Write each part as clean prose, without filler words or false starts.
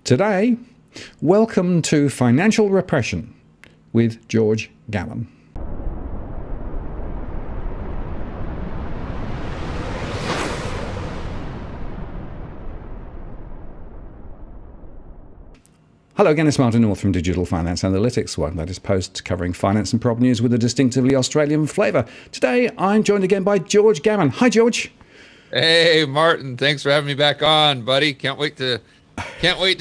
Today, welcome to Financial Repression with George Gammon. Hello again, it's Martin North from Digital Finance Analytics, one latest post covering finance and prop news with a distinctively Australian flavour. Today, I'm joined again by George Gammon. Hi, George. Hey, Martin. Thanks for having me back on, buddy. Can't wait to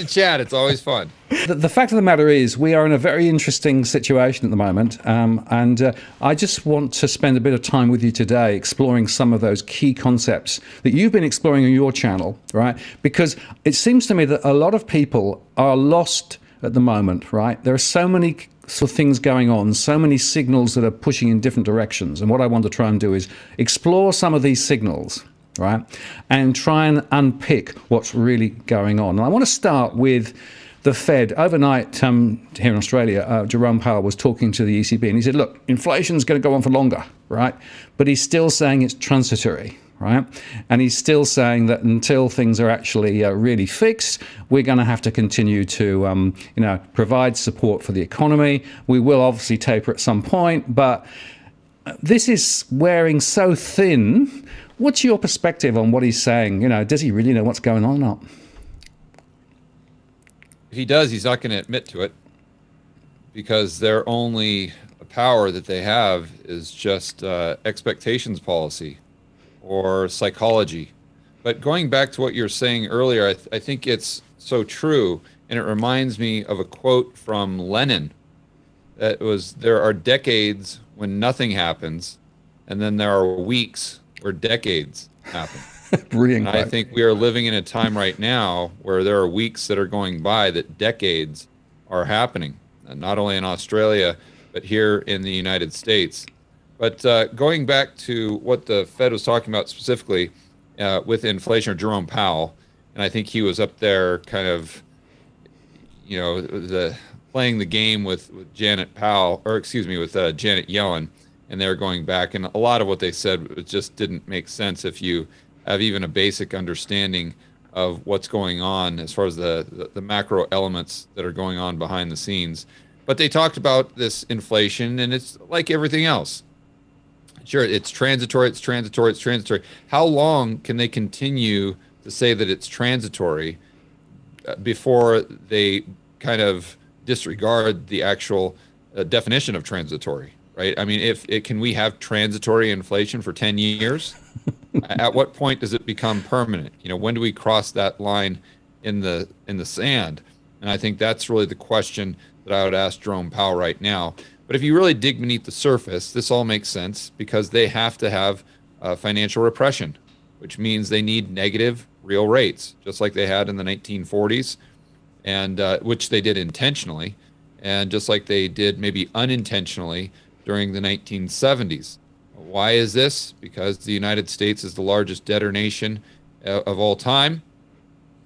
chat. It's always fun. The fact of the matter is, we are in a very interesting situation at the moment, and I just want to spend a bit of time with you today exploring some of those key concepts that you've been exploring on your channel, right? Because it seems to me that a lot of people are lost at the moment, right? There are so many sort of things going on, so many signals that are pushing in different directions, and what I want to try and do is explore some of these signals, right, and try and unpick what's really going on. And I want to start with the Fed. Overnight here in Australia, Jerome Powell was talking to the ECB and he said, look, inflation's going to go on for longer, right? But he's still saying it's transitory, right? And he's still saying that until things are actually really fixed, we're going to have to continue to, provide support for the economy. We will obviously taper at some point, but this is wearing so thin. What's your perspective on what he's saying? Does he really know what's going on or not? If he does, he's not going to admit to it, because their only power that they have is just expectations policy or psychology. But going back to what you were saying earlier, I think it's so true, and it reminds me of a quote from Lenin. That was, there are decades when nothing happens, and then there are weeks where decades happen. Brilliant. I think we are living in a time right now where there are weeks that are going by that decades are happening, not only in Australia, but here in the United States. But going back to what the Fed was talking about specifically with inflation, or Jerome Powell, and I think he was up there kind of, playing the game with Janet Yellen, and they're going back, and a lot of what they said just didn't make sense if you have even a basic understanding of what's going on as far as the macro elements that are going on behind the scenes. But they talked about this inflation, and it's like everything else. Sure, it's transitory. How long can they continue to say that it's transitory before they kind of disregard the actual definition of transitory, right? I mean, can we have transitory inflation for 10 years? At what point does it become permanent? When do we cross that line in the sand? And I think that's really the question that I would ask Jerome Powell right now. But if you really dig beneath the surface, this all makes sense, because they have to have financial repression, which means they need negative real rates, just like they had in the 1940s, and which they did intentionally, and just like they did maybe unintentionally during the 1970s. Why is this? Because the United States is the largest debtor nation of all time.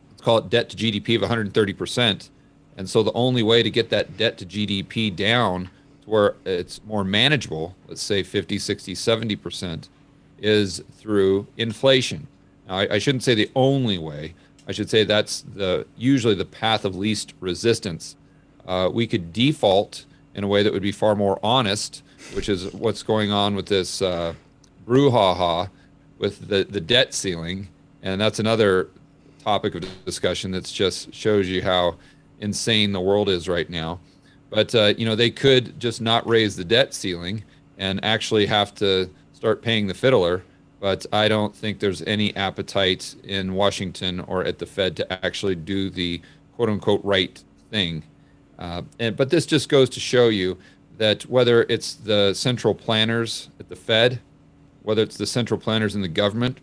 Let's call it debt to GDP of 130%. And so the only way to get that debt to GDP down to where it's more manageable, let's say 50, 60, 70%, is through inflation. Now, I shouldn't say the only way. I should say that's usually the path of least resistance. We could default in a way that would be far more honest, which is what's going on with this brouhaha with the debt ceiling. And that's another topic of discussion that just shows you how insane the world is right now. But, they could just not raise the debt ceiling and actually have to start paying the fiddler. But I don't think there's any appetite in Washington or at the Fed to actually do the quote unquote right thing. But this just goes to show you that whether it's the central planners at the Fed, whether it's the central planners in the government,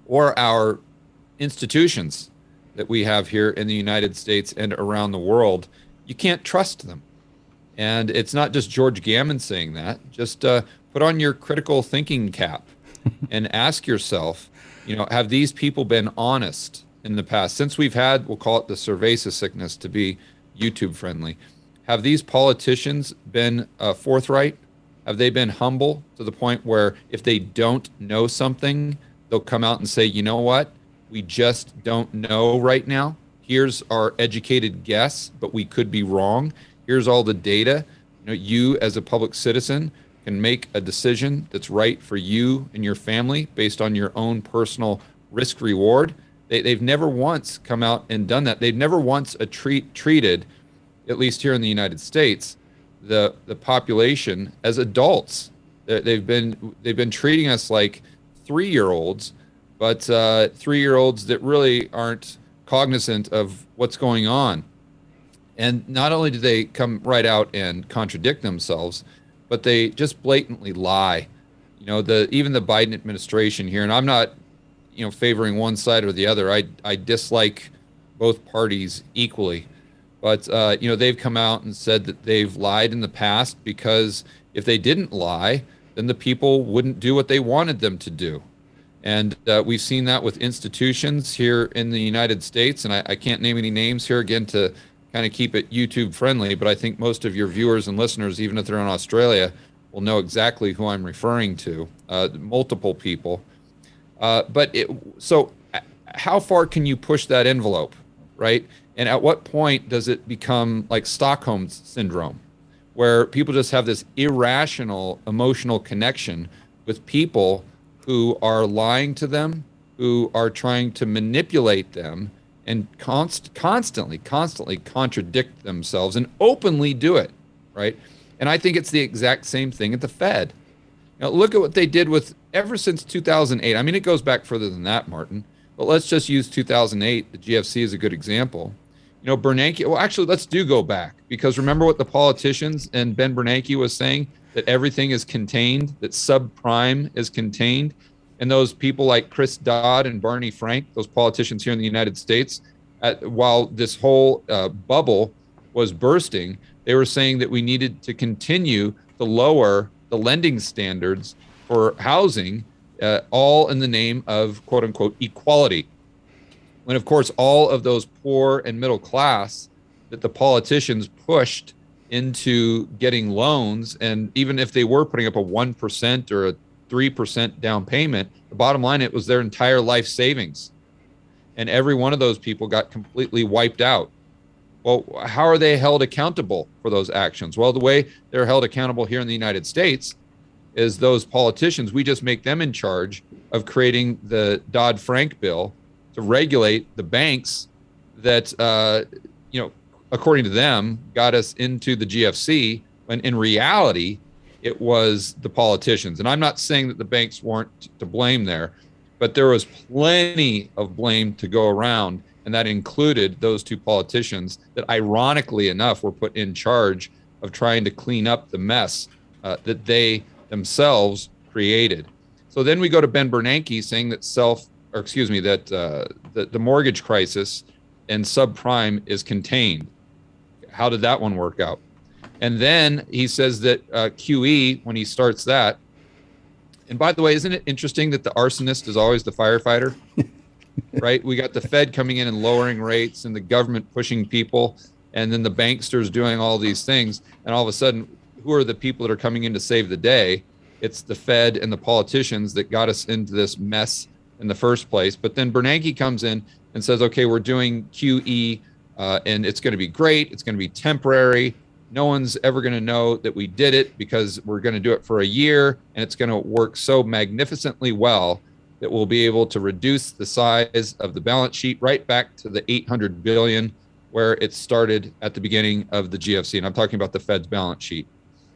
or our institutions that we have here in the United States and around the world, you can't trust them. And it's not just George Gammon saying that. Just put on your critical thinking cap and ask yourself, have these people been honest in the past? Since we've had, we'll call it the cerveza sickness to be YouTube friendly, have these politicians been forthright? Have they been humble to the point where if they don't know something, they'll come out and say, you know what? We just don't know right now. here's our educated guess, but we could be wrong. Here's all the data. You as a public citizen can make a decision that's right for you and your family based on your own personal risk reward. They've never once come out and done that. They've never once treated, at least here in the United States, the population as adults. They've been treating us like 3-year-olds, but 3-year-olds that really aren't cognizant of what's going on. And not only do they come right out and contradict themselves, but they just blatantly lie. Even the Biden administration here, and I'm not, favoring one side or the other. I dislike both parties equally, but they've come out and said that they've lied in the past because if they didn't lie, then the people wouldn't do what they wanted them to do. And we've seen that with institutions here in the United States, and I can't name any names here again to kind of keep it YouTube friendly, but I think most of your viewers and listeners, even if they're in Australia, will know exactly who I'm referring to, multiple people. So how far can you push that envelope, right? And at what point does it become like Stockholm syndrome, where people just have this irrational emotional connection with people who are lying to them, who are trying to manipulate them, and constantly contradict themselves and openly do it, right? And I think it's the exact same thing at the Fed. Look at what they did with ever since 2008. I mean, it goes back further than that, Martin, but let's just use 2008. The GFC is a good example. Bernanke, well, actually, let's go back, because remember what the politicians and Ben Bernanke was saying, that everything is contained, that subprime is contained. And those people like Chris Dodd and Barney Frank, those politicians here in the United States, while this whole bubble was bursting, they were saying that we needed to continue to lower the lending standards for housing, all in the name of quote unquote equality. When of course all of those poor and middle class that the politicians pushed into getting loans, and even if they were putting up a 1% or a 3% down payment, the bottom line, it was their entire life savings. And every one of those people got completely wiped out. Well, how are they held accountable for those actions? Well, the way they're held accountable here in the United States is those politicians, we just make them in charge of creating the Dodd-Frank bill to regulate the banks that, according to them, got us into the GFC, when in reality, it was the politicians. And I'm not saying that the banks weren't to blame there, but there was plenty of blame to go around. And that included those two politicians that, ironically enough, were put in charge of trying to clean up the mess that they themselves created. So then we go to Ben Bernanke saying that the mortgage crisis and subprime is contained. How did that one work out? And then he says that QE, when he starts that, and by the way, isn't it interesting that the arsonist is always the firefighter? Right? We got the Fed coming in and lowering rates, and the government pushing people, and then the banksters doing all these things. And all of a sudden, who are the people that are coming in to save the day? It's the Fed and the politicians that got us into this mess in the first place. But then Bernanke comes in and says, okay, we're doing QE, and it's going to be great. It's going to be temporary. No one's ever going to know that we did it, because we're going to do it for a year, and it's going to work so magnificently well that we'll be able to reduce the size of the balance sheet right back to the 800 billion where it started at the beginning of the GFC. And I'm talking about the Fed's balance sheet.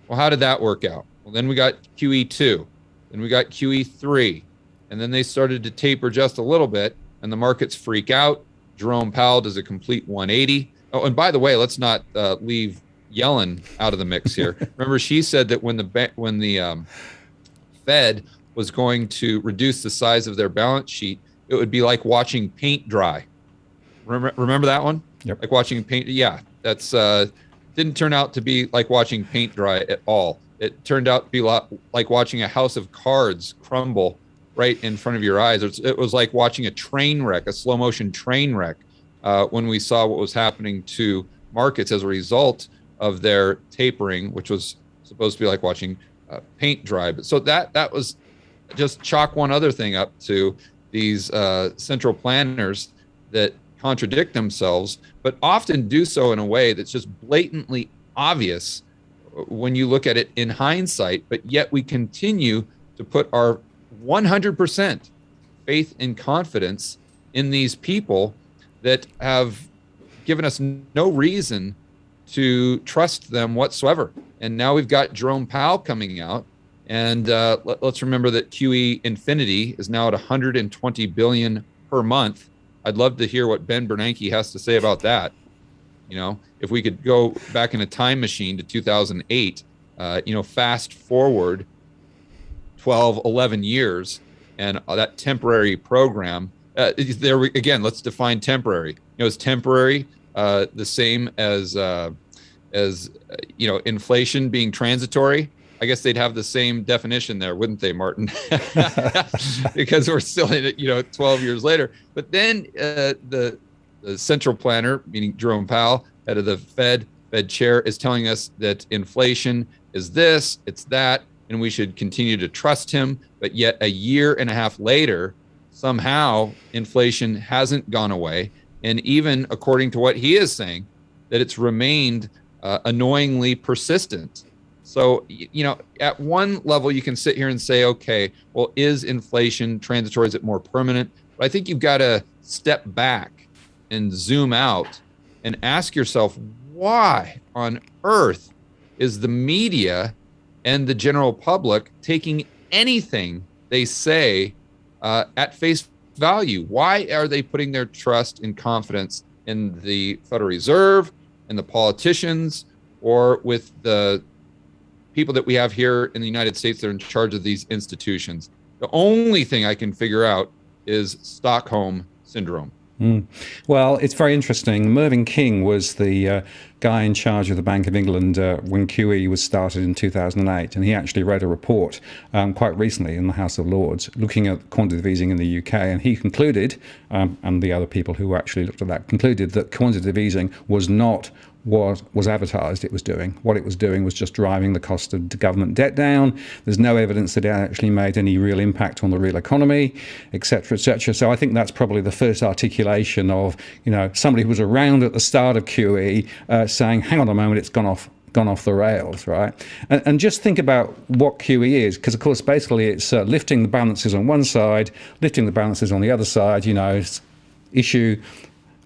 Well, how did that work out? Well, then we got QE2, then we got QE3, and then they started to taper just a little bit, and the markets freak out. Jerome Powell does a complete 180. Oh, and by the way, let's not leave Yellen out of the mix here. Remember, she said that when the Fed was going to reduce the size of their balance sheet, it would be like watching paint dry. Remember that one? Yep. Like watching paint. Yeah, that's didn't turn out to be like watching paint dry at all. It turned out to be like watching a house of cards crumble right in front of your eyes. It was like watching a train wreck, a slow motion train wreck, when we saw what was happening to markets as a result of their tapering, which was supposed to be like watching paint dry. But so that was just chalk one other thing up to these central planners that contradict themselves, but often do so in a way that's just blatantly obvious when you look at it in hindsight, but yet we continue to put our 100% faith and confidence in these people that have given us no reason to trust them whatsoever. And now we've got Jerome Powell coming out, and let's remember that QE infinity is now at 120 billion per month. I'd love to hear what Ben Bernanke has to say about that. You know, if we could go back in a time machine to 2008, fast forward 12, 11 years, and that temporary program, again, let's define temporary. Is temporary the same as inflation being transitory? I guess they'd have the same definition there, wouldn't they, Martin? Because we're still in it, 12 years later. But then the central planner, meaning Jerome Powell, head of the Fed chair, is telling us that inflation is this, it's that, and we should continue to trust him. But yet a year and a half later, somehow inflation hasn't gone away. And even according to what he is saying, that it's remained annoyingly persistent. So, at one level, you can sit here and say, okay, well, is inflation transitory? Is it more permanent? But I think you've got to step back and zoom out and ask yourself, why on earth is the media and the general public taking anything they say at face value? Why are they putting their trust and confidence in the Federal Reserve and the politicians, or with the people that we have here in the United States that are in charge of these institutions? The only thing I can figure out is Stockholm syndrome. Well, it's very interesting. Mervyn King was the guy in charge of the Bank of England when QE was started in 2008, and he actually wrote a report quite recently in the House of Lords looking at quantitative easing in the UK, and he concluded, and the other people who actually looked at that concluded, that quantitative easing was not what was advertised it was doing. What it was doing was just driving the cost of government debt down. There's no evidence that it actually made any real impact on the real economy, et cetera, et cetera. So I think that's probably the first articulation of, somebody who was around at the start of QE saying, hang on a moment, it's gone off the rails, right? And just think about what QE is, because of course basically it's lifting the balances on one side, lifting the balances on the other side, issue.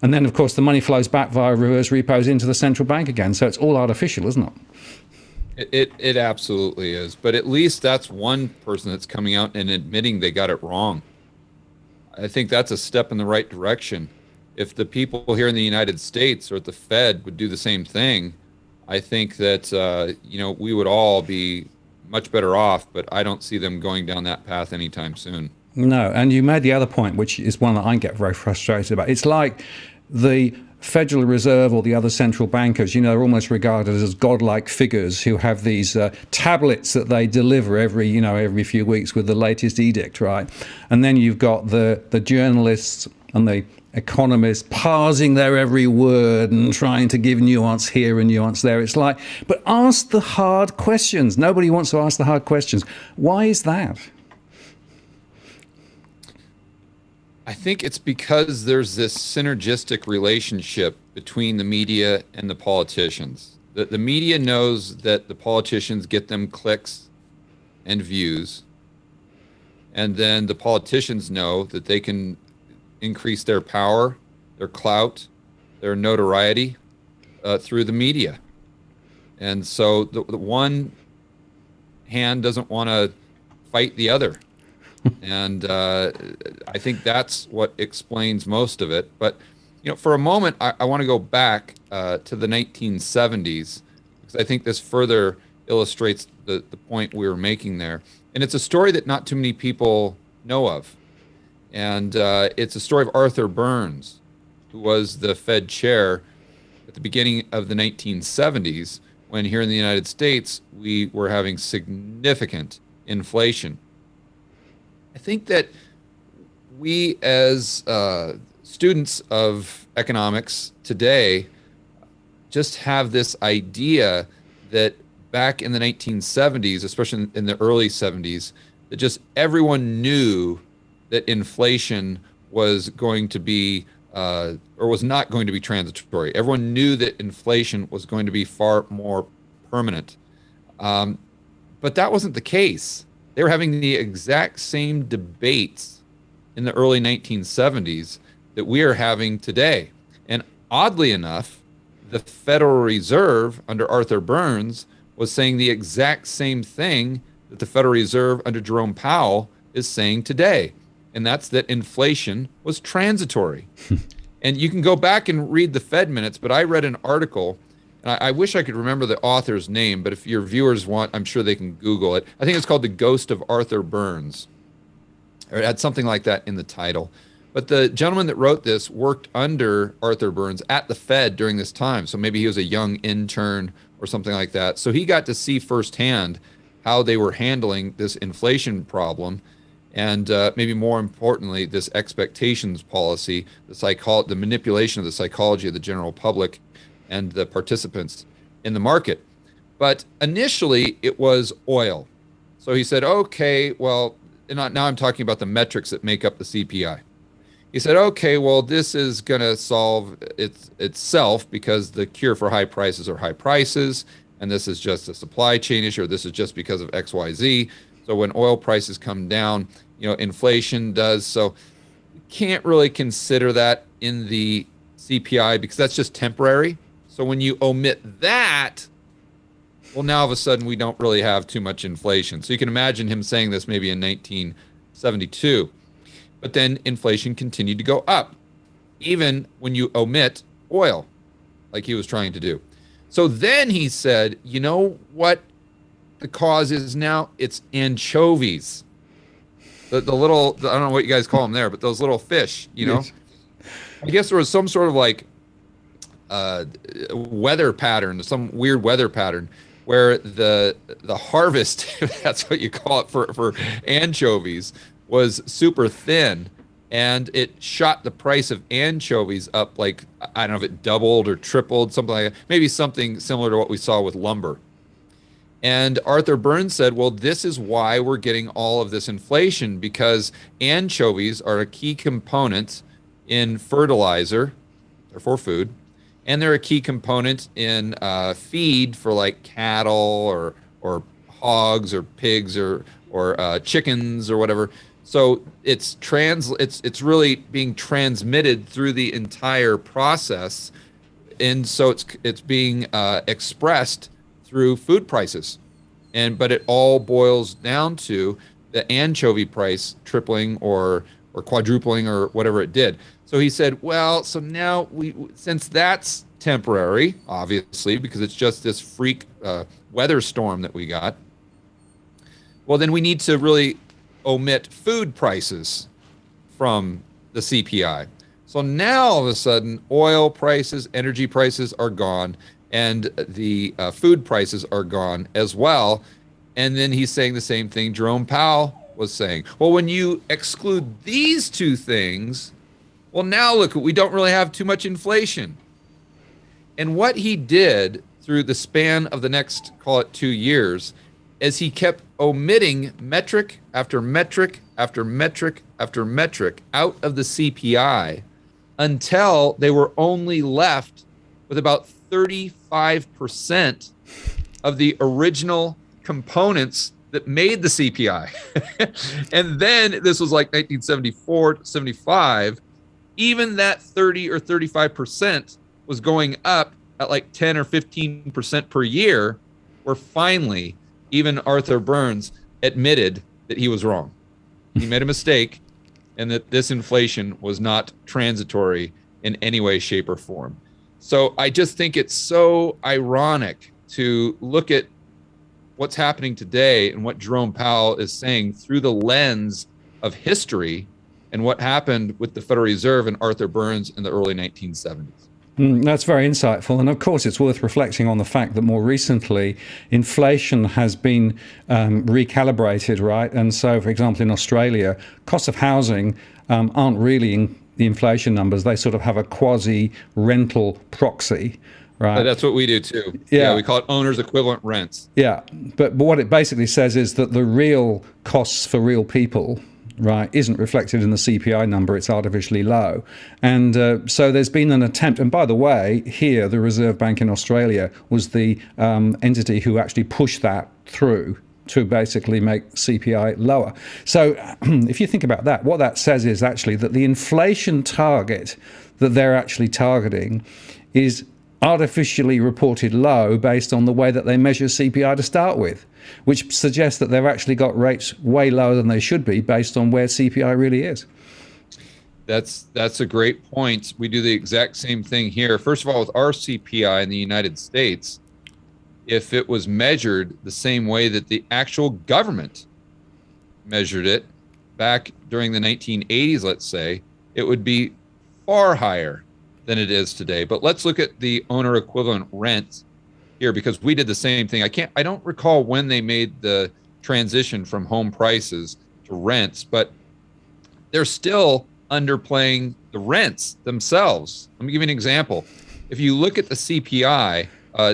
And then, of course, the money flows back via reverse repos into the central bank again. So it's all artificial, isn't it? It absolutely is. But at least that's one person that's coming out and admitting they got it wrong. I think that's a step in the right direction. If the people here in the United States or at the Fed would do the same thing, I think that, we would all be much better off. But I don't see them going down that path anytime soon. No, and you made the other point, which is one that I get very frustrated about. It's like the Federal Reserve or the other central bankers, they're almost regarded as godlike figures who have these tablets that they deliver every few weeks with the latest edict, right? And then you've got the journalists and the economists parsing their every word and trying to give nuance here and nuance there. It's like, but ask the hard questions. Nobody wants to ask the hard questions. Why is that? I think it's because there's this synergistic relationship between the media and the politicians. The media knows that the politicians get them clicks and views. And then the politicians know that they can increase their power, their clout, their notoriety through the media. And so the one hand doesn't want to fight the other. And I think that's what explains most of it. But, for a moment, I want to go back to the 1970s, because I think this further illustrates the point we were making there. And it's a story that not too many people know of. And it's a story of Arthur Burns, who was the Fed chair at the beginning of the 1970s, when here in the United States, we were having significant inflation. I think that we as students of economics today just have this idea that back in the 1970s, especially in the early 70s, that just everyone knew that inflation was going to be or was not going to be transitory. Everyone knew that inflation was going to be far more permanent. Um, but that wasn't the case. They were having the exact same debates in the early 1970s that we are having today. And oddly enough, the Federal Reserve under Arthur Burns was saying the exact same thing that the Federal Reserve under Jerome Powell is saying today. And that's that inflation was transitory. And you can go back and read the Fed minutes, but I read an article, and I wish I could remember the author's name, but if your viewers want, I'm sure they can Google it. I think it's called The Ghost of Arthur Burns, or it had something like that in the title. But the gentleman that wrote this worked under Arthur Burns at the Fed during this time. So maybe he was a young intern or something like that. So he got to see firsthand how they were handling this inflation problem. And maybe more importantly, this expectations policy, the manipulation of the psychology of the general public and the participants in the market. But initially, it was oil. So he said, okay, well, now I'm talking about the metrics that make up the CPI. He said, okay, well, this is going to solve itself because the cure for high prices are high prices, and this is just a supply chain issue, or this is just because of X, Y, Z. So when oil prices come down, inflation does. So you can't really consider that in the CPI because that's just temporary. So when you omit that, well, now all of a sudden we don't really have too much inflation. So you can imagine him saying this maybe in 1972. But then inflation continued to go up, even when you omit oil, like he was trying to do. So then he said, you know what the cause is now? It's anchovies. The little, I don't know what you guys call them there, but those little fish, Yes. I guess there was some sort of like weather pattern, some weird weather pattern where the harvest, if that's what you call it for anchovies, was super thin, and it shot the price of anchovies up like, I don't know if it doubled or tripled, something like that, maybe something similar to what we saw with lumber. And Arthur Burns said, well, this is why we're getting all of this inflation, because anchovies are a key component in fertilizer, they're for food, and they're a key component in feed for like cattle or hogs or pigs or chickens or whatever. So it's really being transmitted through the entire process, and so it's being expressed through food prices, but it all boils down to the anchovy price tripling or quadrupling or whatever it did. So he said, well, so now since that's temporary, obviously, because it's just this freak weather storm that we got, well, then we need to really omit food prices from the CPI. So now all of a sudden, oil prices, energy prices are gone, and the food prices are gone as well. And then he's saying the same thing Jerome Powell was saying. Well, when you exclude these two things, well, now look, we don't really have too much inflation. And what he did through the span of the next, call it 2 years, is he kept omitting metric after metric after metric after metric out of the CPI until they were only left with about 35% of the original components that made the CPI. And then this was like 1974, 75. Even that 30 or 35% was going up at like 10 or 15% per year, where finally even Arthur Burns admitted that he was wrong. He made a mistake, and that this inflation was not transitory in any way, shape, or form. So I just think it's so ironic to look at what's happening today and what Jerome Powell is saying through the lens of history and what happened with the Federal Reserve and Arthur Burns in the early 1970s. That's very insightful. And of course, it's worth reflecting on the fact that more recently, inflation has been recalibrated, right? And so, for example, in Australia, costs of housing aren't really in the inflation numbers. They sort of have a quasi-rental proxy, right? That's what we do too. Yeah, we call it owner's equivalent rents. Yeah, but what it basically says is that the real costs for real people, right, isn't reflected in the CPI number. It's artificially low. And so there's been an attempt. And by the way, here, the Reserve Bank in Australia was the entity who actually pushed that through to basically make CPI lower. So if you think about that, what that says is actually that the inflation target that they're actually targeting is artificially reported low based on the way that they measure CPI to start with, which suggests that they've actually got rates way lower than they should be based on where CPI really is. That's a great point. We do the exact same thing here. First of all, with our CPI in the United States, if it was measured the same way that the actual government measured it back during the 1980s, let's say, it would be far higher than it is today. But let's look at the owner equivalent rent here, because we did the same thing. I don't recall when they made the transition from home prices to rents, but they're still underplaying the rents themselves. Let me give you an example. If you look at the CPI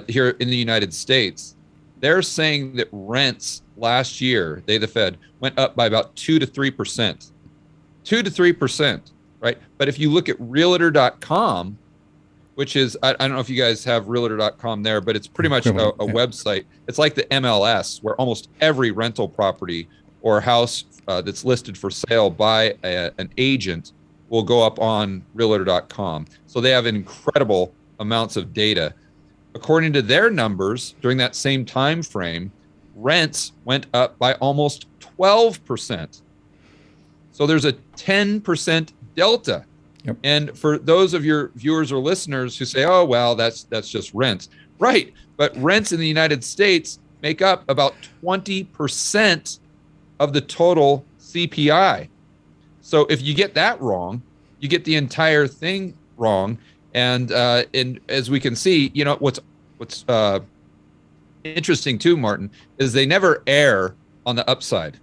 here in the United States, they're saying that rents last year, the Fed, went up by about 2 to 3%. 2 to 3%. Right. But if you look at realtor.com, which is, I don't know if you guys have realtor.com there, but it's pretty much a website. It's like the MLS, where almost every rental property or house that's listed for sale by an agent will go up on realtor.com. So they have incredible amounts of data. According to their numbers, during that same time frame, rents went up by almost 12%. So there's a 10% delta. Yep. And for those of your viewers or listeners who say, oh, well, that's just rents. Right. But rents in the United States make up about 20% of the total CPI. So if you get that wrong, you get the entire thing wrong. And as we can see, you know, what's interesting too, Martin, is they never err on the upside.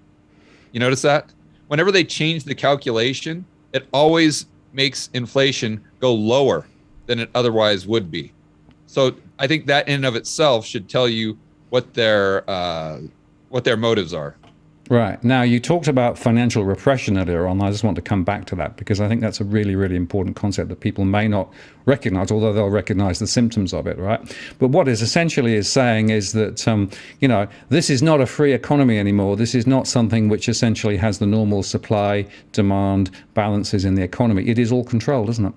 You notice that? Whenever they change the calculation, it always makes inflation go lower than it otherwise would be. So I think that in and of itself should tell you what their motives are. Right. Now, you talked about financial repression earlier on. I just want to come back to that because I think that's a really, really important concept that people may not recognize, although they'll recognize the symptoms of it, right? But what it essentially is saying is that, you know, this is not a free economy anymore. This is not something which essentially has the normal supply, demand balances in the economy. It is all controlled, isn't it?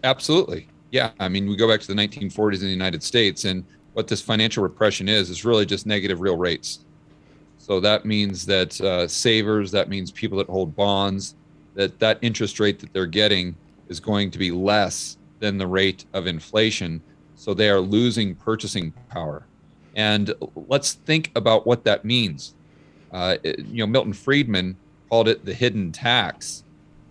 Absolutely. Yeah. I mean, we go back to the 1940s in the United States, and what this financial repression is really just negative real rates. So that means that savers, that means people that hold bonds, that interest rate that they're getting is going to be less than the rate of inflation. So they are losing purchasing power. And let's think about what that means. You know, Milton Friedman called it the hidden tax,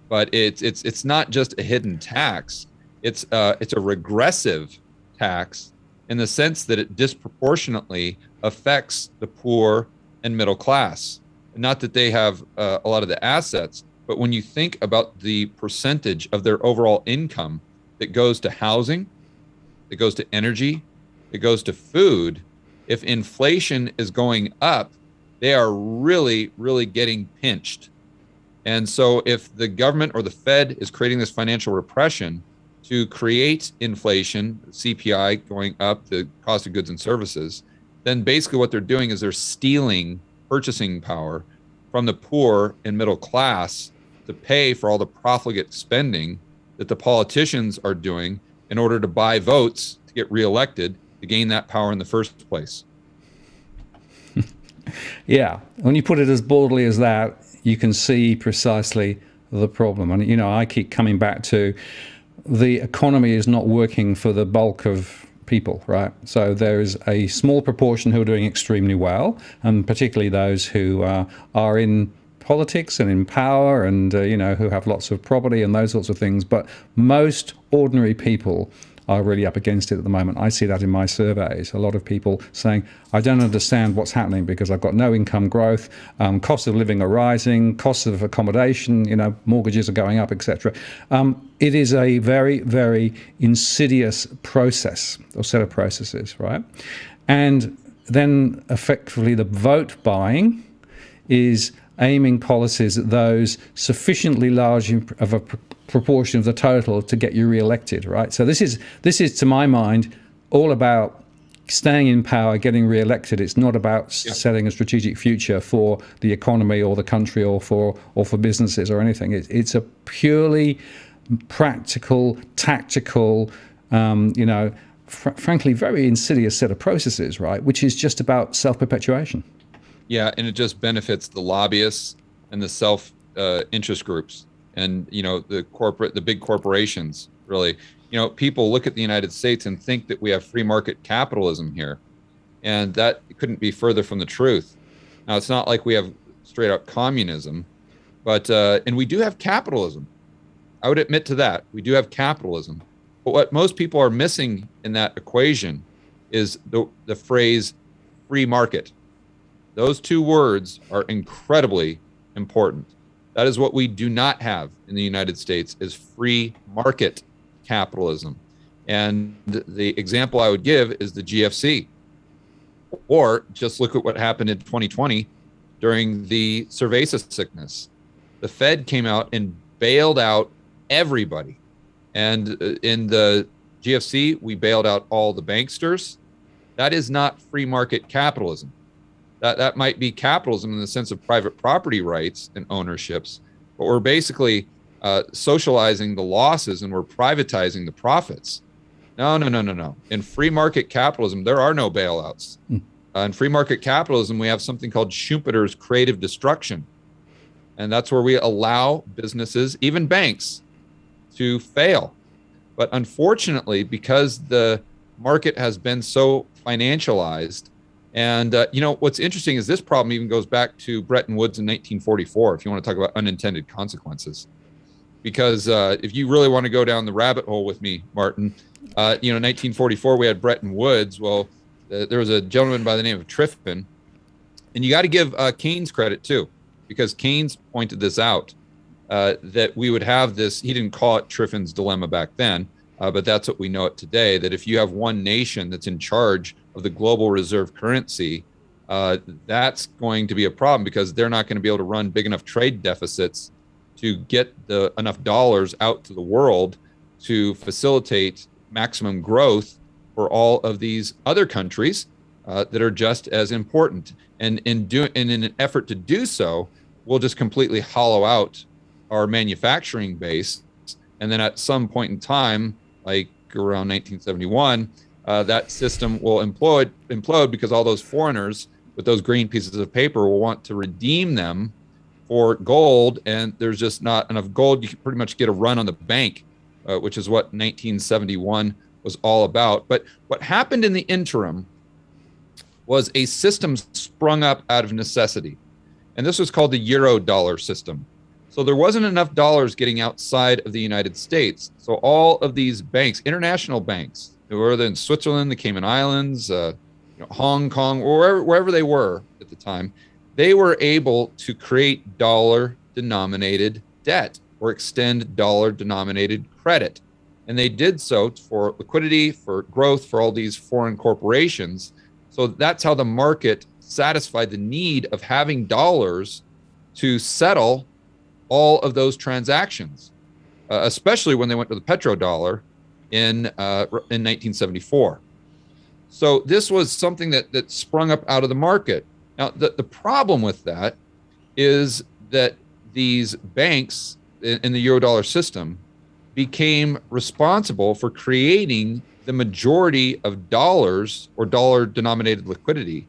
but it's not just a hidden tax. It's a regressive tax in the sense that it disproportionately affects the poor and middle class. Not that they have a lot of the assets, but when you think about the percentage of their overall income that goes to housing, that goes to energy, that goes to food, if inflation is going up, they are really, really getting pinched. And so if the government or the Fed is creating this financial repression to create inflation, CPI going up, the cost of goods and services, then basically what they're doing is they're stealing purchasing power from the poor and middle class to pay for all the profligate spending that the politicians are doing in order to buy votes to get reelected to gain that power in the first place. Yeah, when you put it as boldly as that, you can see precisely the problem. And, you know, I keep coming back to the economy is not working for the bulk of people, right? So there is a small proportion who are doing extremely well, and particularly those who are in politics and in power and, you know, who have lots of property and those sorts of things. But most ordinary people are really up against it at the moment. I see that in my surveys. A lot of people saying, I don't understand what's happening because I've got no income growth, costs of living are rising, costs of accommodation, you know, mortgages are going up, etc. It is a very, very insidious process or set of processes, right? And then effectively the vote buying is aiming policies at those sufficiently large of a proportion of the total to get you re-elected, right? So this is, to my mind, all about staying in power, getting re-elected. It's not about setting a strategic future for the economy or the country or for businesses or anything. It's a purely practical, tactical, frankly, very insidious set of processes, right? Which is just about self-perpetuation. Yeah, and it just benefits the lobbyists and the self-interest groups, and the big corporations. Really, people look at the United States and think that we have free market capitalism here, and that couldn't be further from the truth. Now, it's not like we have straight up communism, but and we do have capitalism. I would admit to that. We do have capitalism. But what most people are missing in that equation is the phrase free market. Those two words are incredibly important. That is what we do not have in the United States, is free market capitalism. And the example I would give is the GFC. Or just look at what happened in 2020 during the symbiosis sickness. The Fed came out and bailed out everybody. And in the GFC, we bailed out all the banksters. That is not free market capitalism. That might be capitalism in the sense of private property rights and ownerships, but we're basically socializing the losses and we're privatizing the profits. No. In free market capitalism, there are no bailouts. In free market capitalism, we have something called Schumpeter's creative destruction. And that's where we allow businesses, even banks, to fail. But unfortunately, because the market has been so financialized, and what's interesting is this problem even goes back to Bretton Woods in 1944, if you want to talk about unintended consequences. Because if you really want to go down the rabbit hole with me, Martin, 1944, we had Bretton Woods. Well, there was a gentleman by the name of Triffin, and you got to give Keynes credit too, because Keynes pointed this out, that we would have this. He didn't call it Triffin's dilemma back then, but that's what we know it today, that if you have one nation that's in charge of the global reserve currency, that's going to be a problem, because they're not going to be able to run big enough trade deficits to get enough dollars out to the world to facilitate maximum growth for all of these other countries that are just as important. And in an effort to do so, we'll just completely hollow out our manufacturing base. And then at some point in time, like around 1971, that system will implode because all those foreigners with those green pieces of paper will want to redeem them for gold, and there's just not enough gold. You can pretty much get a run on the bank, which is what 1971 was all about. But what happened in the interim was a system sprung up out of necessity, and this was called the euro dollar system. So there wasn't enough dollars getting outside of the United States. So all of these banks, international banks, whether in Switzerland, the Cayman Islands, Hong Kong, or wherever they were at the time, they were able to create dollar-denominated debt or extend dollar-denominated credit. And they did so for liquidity, for growth, for all these foreign corporations. So that's how the market satisfied the need of having dollars to settle all of those transactions, especially when they went to the petrodollar in 1974. So this was something that sprung up out of the market. Now, the problem with that is that these banks in the Eurodollar system became responsible for creating the majority of dollars or dollar-denominated liquidity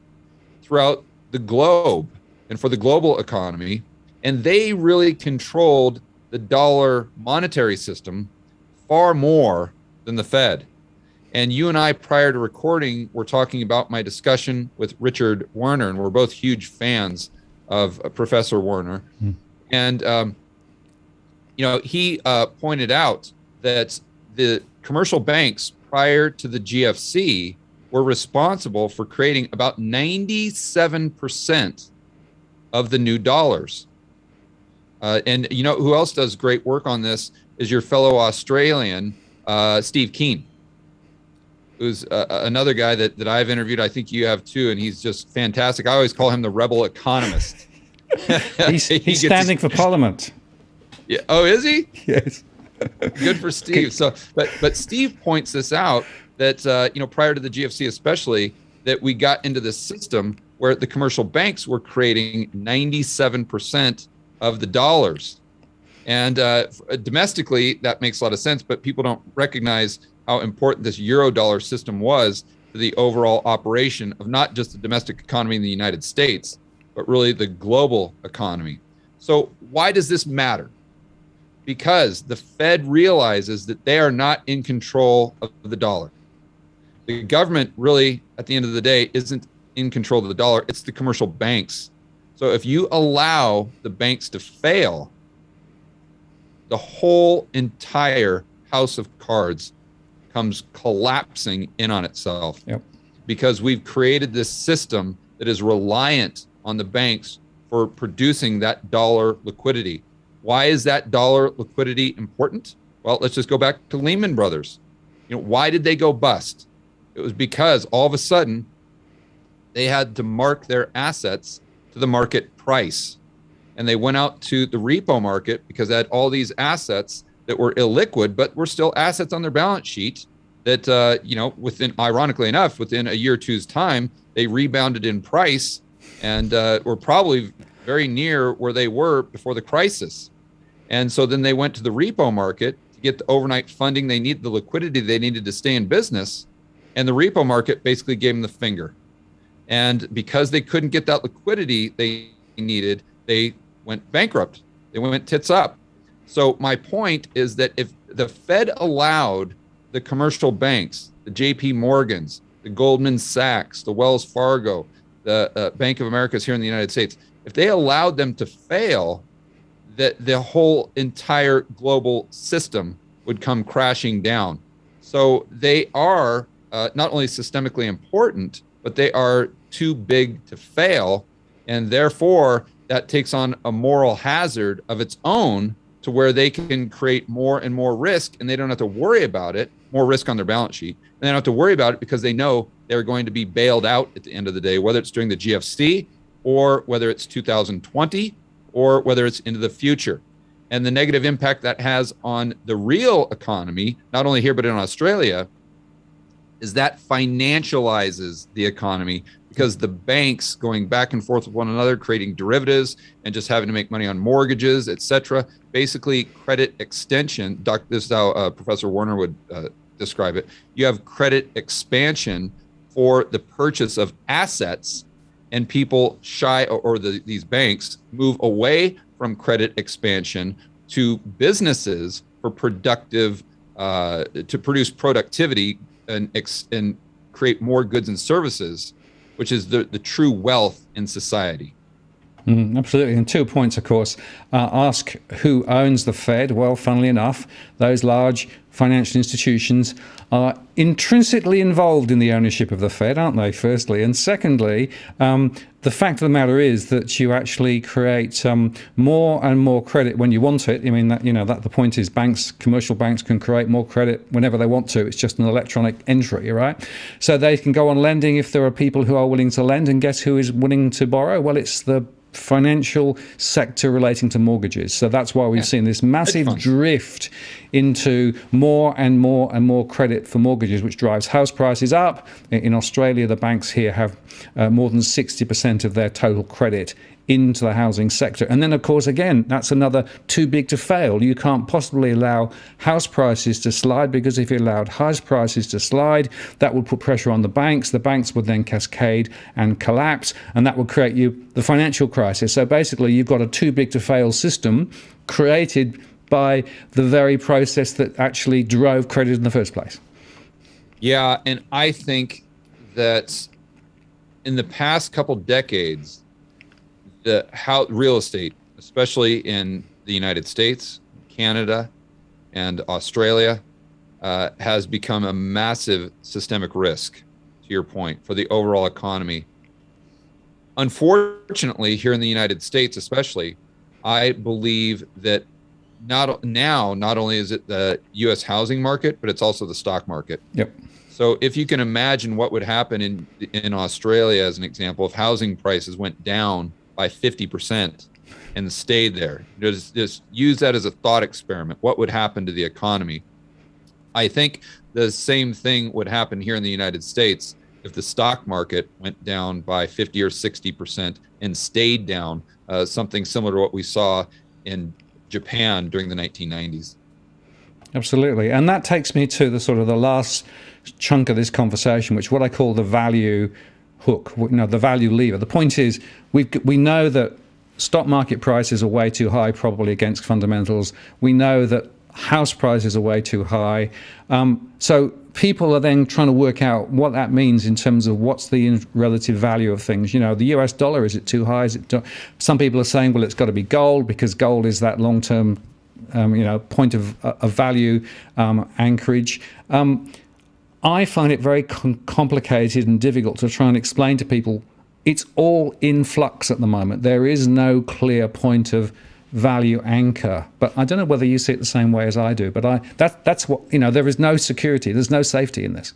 throughout the globe and for the global economy. And they really controlled the dollar monetary system far more than the Fed. And you and I, prior to recording, were talking about my discussion with Richard Werner, and we're both huge fans of Professor Werner. And, he pointed out that the commercial banks prior to the GFC were responsible for creating about 97% of the new dollars. And who else does great work on this is your fellow Australian, Steve Keen, who's another guy that I've interviewed. I think you have too, and he's just fantastic. I always call him the rebel economist He's standing for Parliament. Yeah. Oh, is he? Yes. Good for Steve. So, but Steve points this out that prior to the GFC, especially, that we got into this system where the commercial banks were creating 97% of the dollars, and domestically that makes a lot of sense. But people don't recognize how important this euro-dollar system was to the overall operation of not just the domestic economy in the United States, but really the global economy. So why does this matter? Because the Fed realizes that they are not in control of the dollar. The government really, at the end of the day, isn't in control of the dollar. It's the commercial banks. So if you allow the banks to fail, the whole entire house of cards comes collapsing in on itself. Yep. Because we've created this system that is reliant on the banks for producing that dollar liquidity. Why is that dollar liquidity important? Well, let's just go back to Lehman Brothers. Why did they go bust? It was because all of a sudden they had to mark their assets to the market price. And they went out to the repo market because they had all these assets that were illiquid, but were still assets on their balance sheet that, ironically enough, within a year or two's time, they rebounded in price and were probably very near where they were before the crisis. And so then they went to the repo market to get the overnight funding they need, the liquidity they needed to stay in business. And the repo market basically gave them the finger. And because they couldn't get that liquidity they needed, they went bankrupt. They went tits up. So my point is that if the Fed allowed the commercial banks, the JP Morgans, the Goldman Sachs, the Wells Fargo, the Bank of America's here in the United States, if they allowed them to fail, that the whole entire global system would come crashing down. So they are not only systemically important, but they are too big to fail. And therefore, that takes on a moral hazard of its own to where they can create more and more risk, and they don't have to worry about it, more risk on their balance sheet. And they don't have to worry about it because they know they're going to be bailed out at the end of the day, whether it's during the GFC or whether it's 2020 or whether it's into the future. And the negative impact that has on the real economy, not only here, but in Australia, is that financializes the economy because the banks going back and forth with one another, creating derivatives and just having to make money on mortgages, et cetera. Basically, credit extension, this is how Professor Warner would describe it. You have credit expansion for the purchase of assets, and people these banks move away from credit expansion to businesses for productive, to produce productivity and create more goods and services, which is the true wealth in society. Absolutely. And 2 points, of course. Ask who owns the Fed. Well, funnily enough, those large financial institutions are intrinsically involved in the ownership of the Fed, aren't they, firstly? And secondly, the fact of the matter is that you actually create more and more credit when you want it. I mean, that the point is commercial banks can create more credit whenever they want to. It's just an electronic entry, right? So they can go on lending if there are people who are willing to lend. And guess who is willing to borrow? Well, it's the financial sector relating to mortgages. So that's why we've seen this massive drift into more and more and more credit for mortgages, which drives house prices up. In Australia, the banks here have more than 60% of their total credit into the housing sector. And then, of course, again, that's another too big to fail. You can't possibly allow house prices to slide, because if you allowed house prices to slide, that would put pressure on the banks. The banks would then cascade and collapse, and that would create the financial crisis. So basically, you've got a too big to fail system created by the very process that actually drove credit in the first place. Yeah, and I think that in the past couple decades, how real estate, especially in the United States, Canada, and Australia, has become a massive systemic risk, to your point, for the overall economy. Unfortunately, here in the United States especially, I believe that not only is it the U.S. housing market, but it's also the stock market. Yep. So if you can imagine what would happen in Australia, as an example, if housing prices went down by 50% and stayed there. Just use that as a thought experiment. What would happen to the economy? I think the same thing would happen here in the United States if the stock market went down by 50 or 60% and stayed down, something similar to what we saw in Japan during the 1990s. Absolutely. And that takes me to the sort of the last chunk of this conversation, which what I call the value hook, the value lever. The point is, we know that stock market prices are way too high, probably against fundamentals. We know that house prices are way too high. So people are then trying to work out what that means in terms of what's the relative value of things. The US dollar, is it too high? Some people are saying, well, it's got to be gold because gold is that long-term point of value anchorage. I find it very complicated and difficult to try and explain to people. It's all in flux at the moment. There is no clear point of value anchor. But I don't know whether you see it the same way as I do. But that's what, there is no security. There's no safety in this.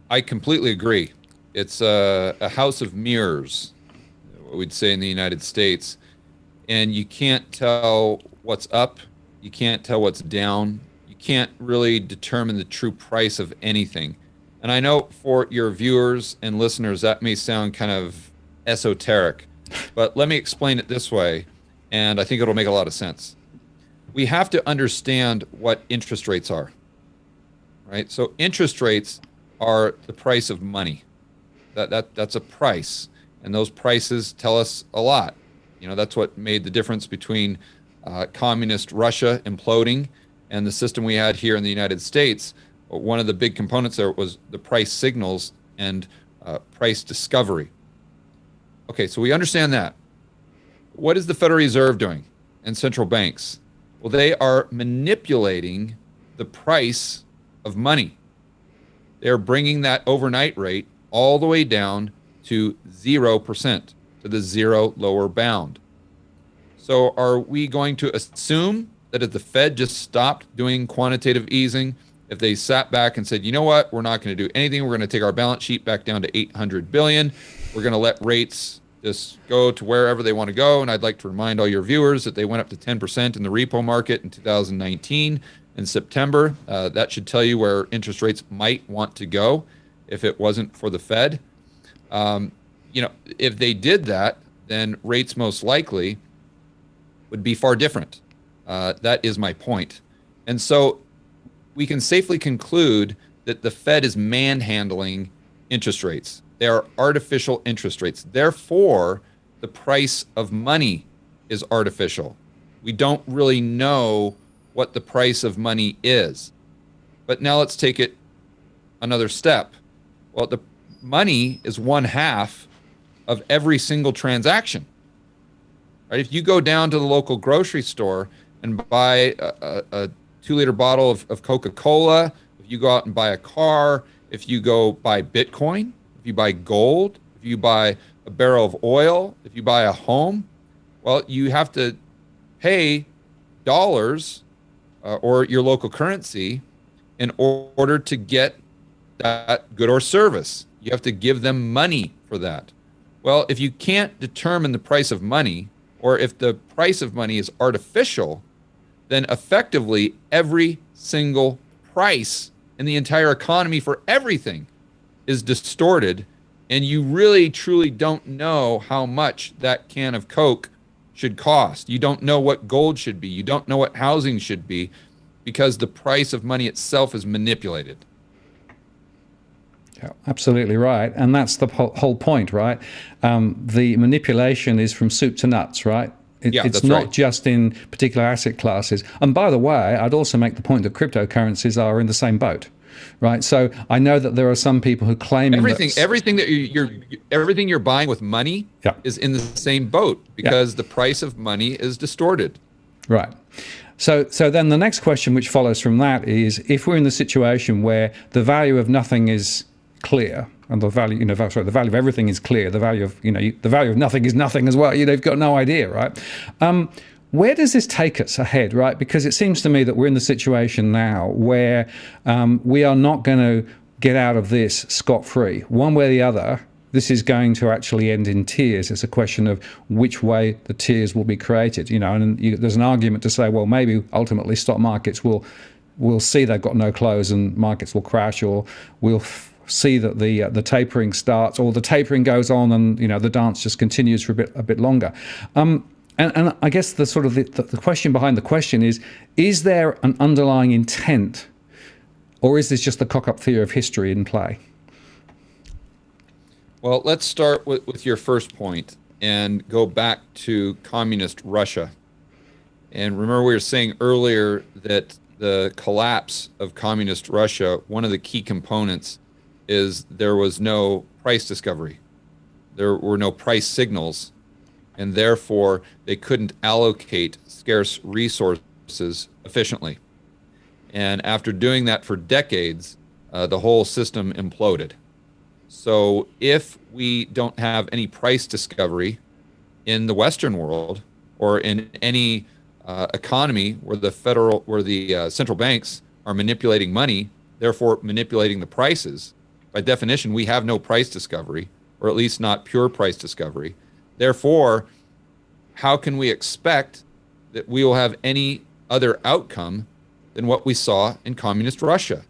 I completely agree. It's a house of mirrors, what we'd say in the United States. And you can't tell what's up. You can't tell what's down. You can't really determine the true price of anything. And I know for your viewers and listeners, that may sound kind of esoteric, but let me explain it this way, and I think it'll make a lot of sense. We have to understand what interest rates are, right? So interest rates are the price of money. That's a price, and those prices tell us a lot. That's what made the difference between communist Russia imploding and the system we had here in the United States. One of the big components there was the price signals and price discovery. Okay, so we understand that. What is the Federal Reserve doing and central banks? Well, they are manipulating the price of money. They're bringing that overnight rate all the way down to 0%, to the zero lower bound. So are we going to assume that if the Fed just stopped doing quantitative easing, if they sat back and said, you know what, we're not going to do anything, we're going to take our balance sheet back down to 800 billion, we're going to let rates just go to wherever they want to go? And I'd like to remind all your viewers that they went up to 10% in the repo market in 2019 in September. That should tell you where interest rates might want to go if it wasn't for the Fed. If they did that, then rates most likely would be far different. That is my point. And so we can safely conclude that the Fed is manhandling interest rates. They are artificial interest rates. Therefore, the price of money is artificial. We don't really know what the price of money is. But now let's take it another step. Well, the money is 1/2 of every single transaction. Right? If you go down to the local grocery store and buy a 2-liter bottle of Coca-Cola, if you go out and buy a car, if you go buy Bitcoin, if you buy gold, if you buy a barrel of oil, if you buy a home, well, you have to pay dollars or your local currency in order to get that good or service. You have to give them money for that. Well, if you can't determine the price of money, or if the price of money is artificial, then effectively every single price in the entire economy for everything is distorted, and you really truly don't know how much that can of Coke should cost. You don't know what gold should be. You don't know what housing should be, because the price of money itself is manipulated. Yeah, absolutely right. And that's the whole point, right? The manipulation is from soup to nuts, right? It's not right. Just in particular asset classes. And by the way, I'd also make the point that cryptocurrencies are in the same boat, right? So I know that there are some people who claim everything you're buying with money is in the same boat, because the price of money is distorted. Right. So then the next question which follows from that is, if we're in the situation where the value of nothing is clear, and the value, the value of everything is clear, the value of, the value of nothing is nothing as well. You've got no idea, right? Where does this take us ahead, right? Because it seems to me that we're in the situation now where we are not going to get out of this scot-free. One way or the other, this is going to actually end in tears. It's a question of which way the tears will be created. And there's an argument to say, well, maybe ultimately stock markets will see they've got no close and markets will crash, or we'll see that the tapering starts, or the tapering goes on and the dance just continues for a bit longer. And I guess the sort of the question behind the question is there an underlying intent, or is this just the cock-up theory of history in play? Well, let's start with your first point and go back to communist Russia. And remember, we were saying earlier that the collapse of communist Russia, one of the key components is there was no price discovery. There were no price signals, and therefore they couldn't allocate scarce resources efficiently. And after doing that for decades, the whole system imploded. So if we don't have any price discovery in the Western world, or in any economy where the central banks are manipulating money, therefore manipulating the prices, by definition, we have no price discovery, or at least not pure price discovery. Therefore, how can we expect that we will have any other outcome than what we saw in communist Russia?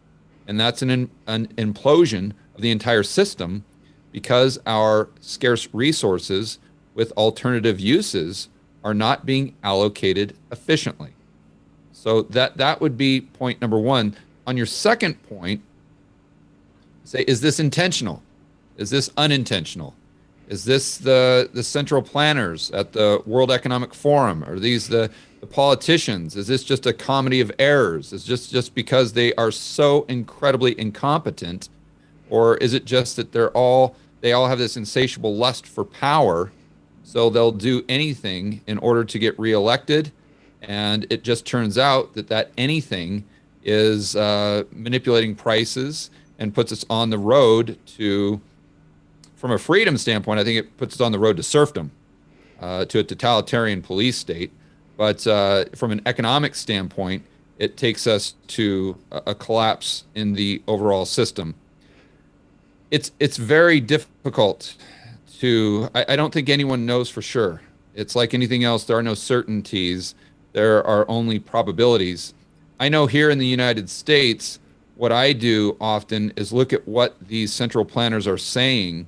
And that's an implosion of the entire system, because our scarce resources with alternative uses are not being allocated efficiently. So that would be point number one. On your second point, say, is this intentional? Is this unintentional? Is this the central planners at the World Economic Forum? Are these the politicians? Is this just a comedy of errors? Is this just because they are so incredibly incompetent? Or is it just that they all have this insatiable lust for power, so they'll do anything in order to get reelected? And it just turns out that anything is manipulating prices and puts us on the road to, from a freedom standpoint, I think it puts us on the road to serfdom, to a totalitarian police state. But from an economic standpoint, it takes us to a collapse in the overall system. It's very difficult to, I don't think anyone knows for sure. It's like anything else, there are no certainties, there are only probabilities. I know here in the United States, what I do often is look at what these central planners are saying,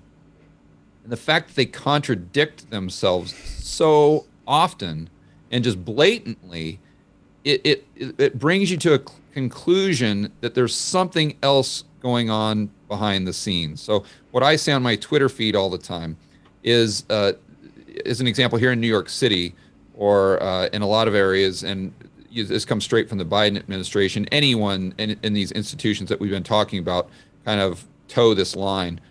and the fact that they contradict themselves so often and just blatantly, it brings you to a conclusion that there's something else going on behind the scenes. So what I say on my Twitter feed all the time is an example here in New York City, or in a lot of areas, and this comes straight from the Biden administration. Anyone in these institutions that we've been talking about kind of toe this line,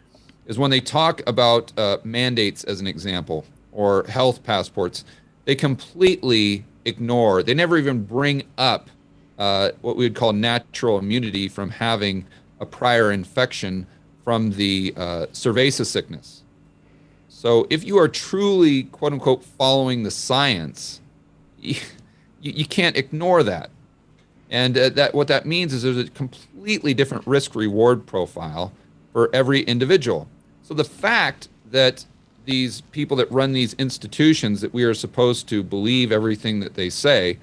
is when they talk about mandates as an example, or health passports, they completely ignore, they never even bring up what we would call natural immunity from having a prior infection from the symbiosis sickness. So if you are truly, quote unquote, following the science, you can't ignore that. And what that means is there's a completely different risk-reward profile for every individual. So the fact that these people that run these institutions, that we are supposed to believe everything that they say,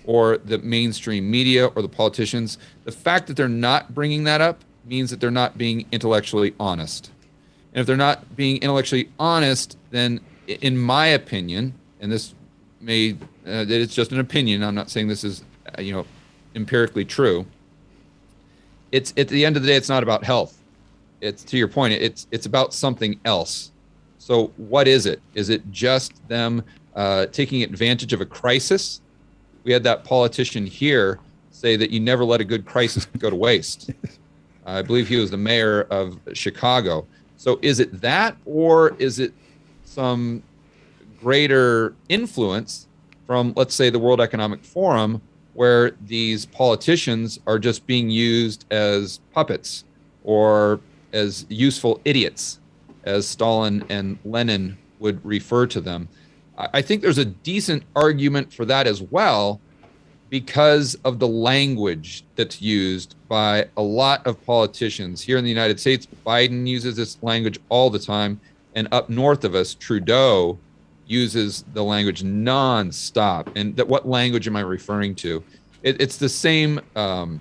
or the mainstream media or the politicians, the fact that they're not bringing that up means that they're not being intellectually honest. And if they're not being intellectually honest, then in my opinion, and this may, it's just an opinion, I'm not saying this is, empirically true. It's at the end of the day, it's not about health. It's, to your point, it's about something else. So what is it? Is it just them taking advantage of a crisis? We had that politician here say that you never let a good crisis go to waste. I believe he was the mayor of Chicago. So is it that, or is it some greater influence from, let's say, the World Economic Forum, where these politicians are just being used as puppets or as useful idiots, as Stalin and Lenin would refer to them? I think there's a decent argument for that as well, because of the language that's used by a lot of politicians here in the United States. Biden uses this language all the time. And up north of us, Trudeau uses the language nonstop. And what language am I referring to? It's the same kind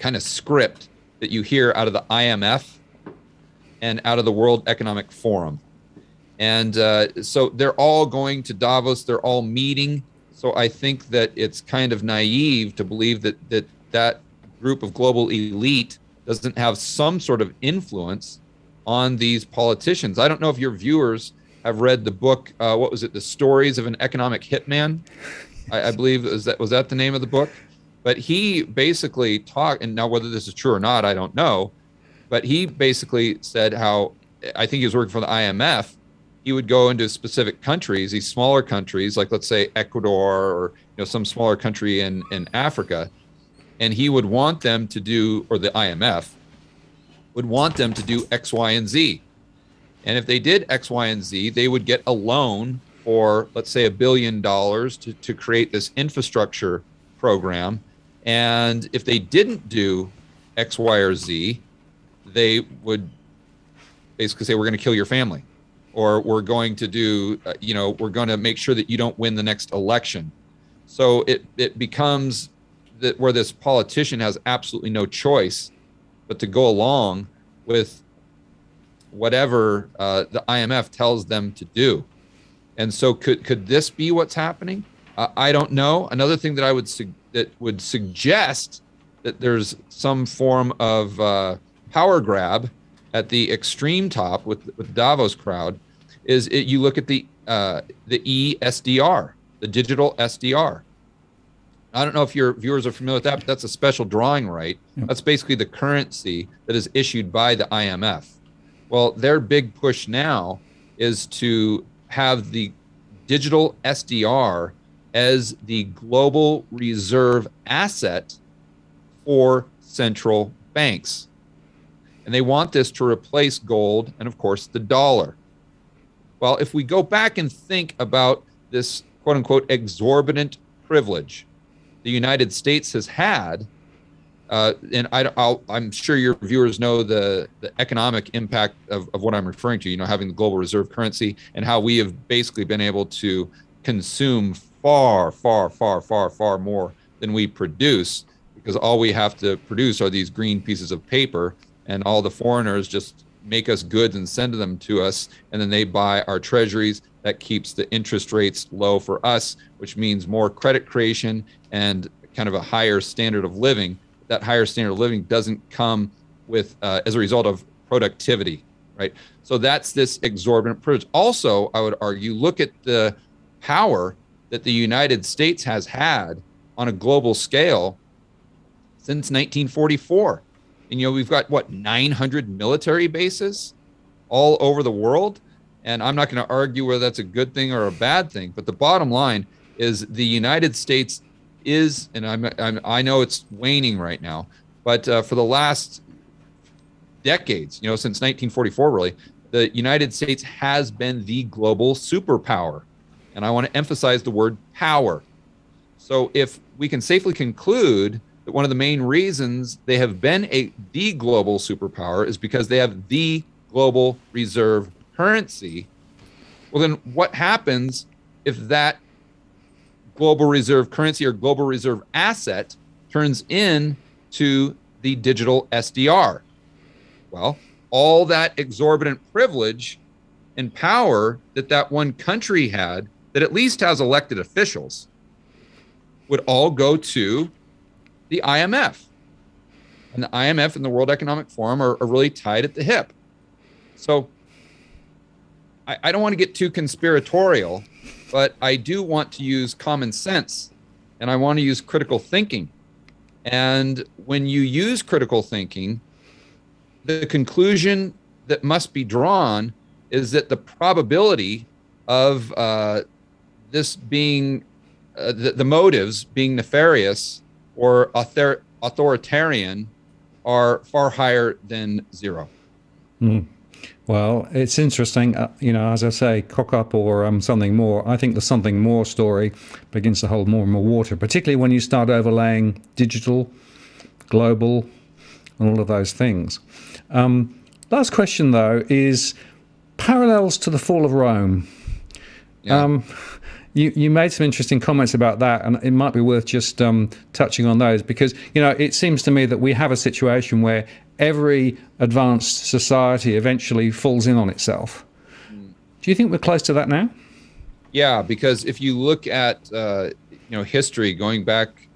of script that you hear out of the IMF and out of the World Economic Forum. And so they're all going to Davos. They're all meeting. So I think that it's kind of naive to believe that group of global elite doesn't have some sort of influence on these politicians. I don't know if your viewers have read the book, what was it, The Stories of an Economic Hitman? I believe was that the name of the book? But he basically talked, and now whether this is true or not, I don't know, but he basically said how, I think he was working for the IMF, he would go into specific countries, these smaller countries, like let's say Ecuador or some smaller country in Africa, and he would want them to do, or the IMF would want them to do X, Y, and Z. And if they did X, Y, and Z, they would get a loan for, let's say, $1 billion to create this infrastructure program. And if they didn't do X, Y, or Z, they would basically say, we're going to kill your family. Or we're going to do, we're going to make sure that you don't win the next election. So it becomes that where this politician has absolutely no choice but to go along with whatever the IMF tells them to do. And so could this be what's happening? I don't know. Another thing that I would suggest that there's some form of power grab at the extreme top with the Davos crowd is you look at the ESDR, the digital SDR. I don't know if your viewers are familiar with that, but that's a special drawing right. Yep. That's basically the currency that is issued by the IMF. Well, their big push now is to have the digital SDR as the global reserve asset for central banks. And they want this to replace gold and, of course, the dollar. Well, if we go back and think about this quote unquote exorbitant privilege the United States has had, and I'm sure your viewers know the economic impact of what I'm referring to, having the global reserve currency and how we have basically been able to consume far, far, far, far, far more than we produce, because all we have to produce are these green pieces of paper, and all the foreigners just make us goods and send them to us, and then they buy our treasuries. That keeps the interest rates low for us, which means more credit creation and kind of a higher standard of living. That higher standard of living doesn't come with as a result of productivity, right? So that's this exorbitant privilege. Also, I would argue, look at the power that the United States has had on a global scale since 1944. And, we've got, 900 military bases all over the world. And I'm not going to argue whether that's a good thing or a bad thing. But the bottom line is the United States is, and I know it's waning right now, but for the last decades, since 1944, really, the United States has been the global superpower. And I want to emphasize the word power. So if we can safely conclude that one of the main reasons they have been the global superpower is because they have the global reserve currency, well, then what happens if that global reserve currency or global reserve asset turns into the digital SDR? Well, all that exorbitant privilege and power that one country had, that at least has elected officials, would all go to the IMF. And the IMF and the World Economic Forum are really tied at the hip. So I don't want to get too conspiratorial, but I do want to use common sense, and I want to use critical thinking. And when you use critical thinking, the conclusion that must be drawn is that the probability of this being, the motives being nefarious or authoritarian are far higher than zero. Mm. Well, it's interesting. As I say, cock up or something more. I think the something more story begins to hold more and more water, particularly when you start overlaying digital, global, and all of those things. Last question, though, is parallels to the fall of Rome. Yeah. You made some interesting comments about that, and it might be worth just touching on those, because it seems to me that we have a situation where every advanced society eventually falls in on itself. Do you think we're close to that now? Yeah, because if you look at history going back,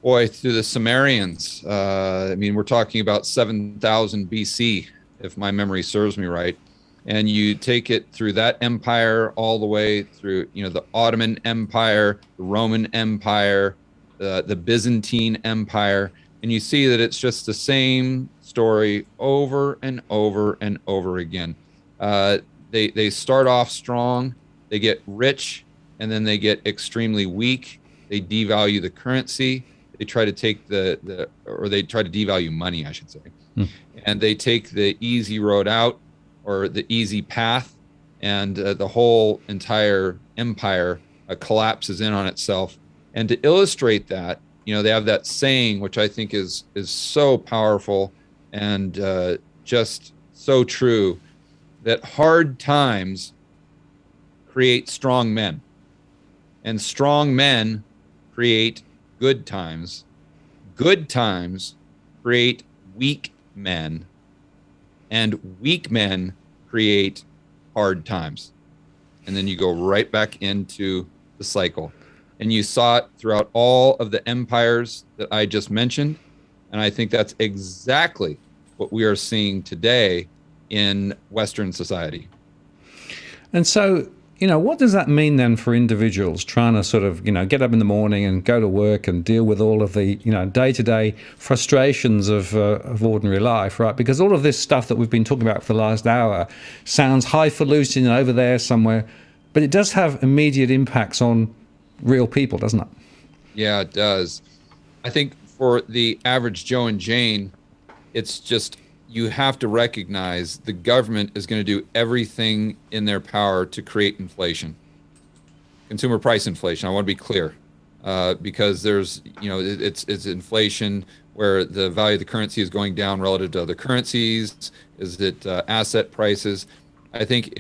boy, to the Sumerians, we're talking about 7,000 BC, if my memory serves me right. And you take it through that empire all the way through, the Ottoman Empire, the Roman Empire, the Byzantine Empire, and you see that it's just the same story over and over and over again. They start off strong, they get rich, and then they get extremely weak. They devalue the currency. They try to take they try to devalue money, I should say, and they take the easy road out, or the easy path, and the whole entire empire collapses in on itself. And to illustrate that, they have that saying, which I think is so powerful and just so true, that hard times create strong men, and strong men create good times. Good times create weak men, and weak men create hard times. And then you go right back into the cycle. And you saw it throughout all of the empires that I just mentioned. And I think that's exactly what we are seeing today in Western society. And so, what does that mean then for individuals trying to sort of, get up in the morning and go to work and deal with all of the, day-to-day frustrations of ordinary life, right? Because all of this stuff that we've been talking about for the last hour sounds highfalutin over there somewhere, but it does have immediate impacts on real people, doesn't it? Yeah, it does. I think for the average Joe and Jane, it's just, you have to recognize the government is going to do everything in their power to create inflation, consumer price inflation. I want to be clear, because there's, it's inflation where the value of the currency is going down relative to other currencies. Is it asset prices? I think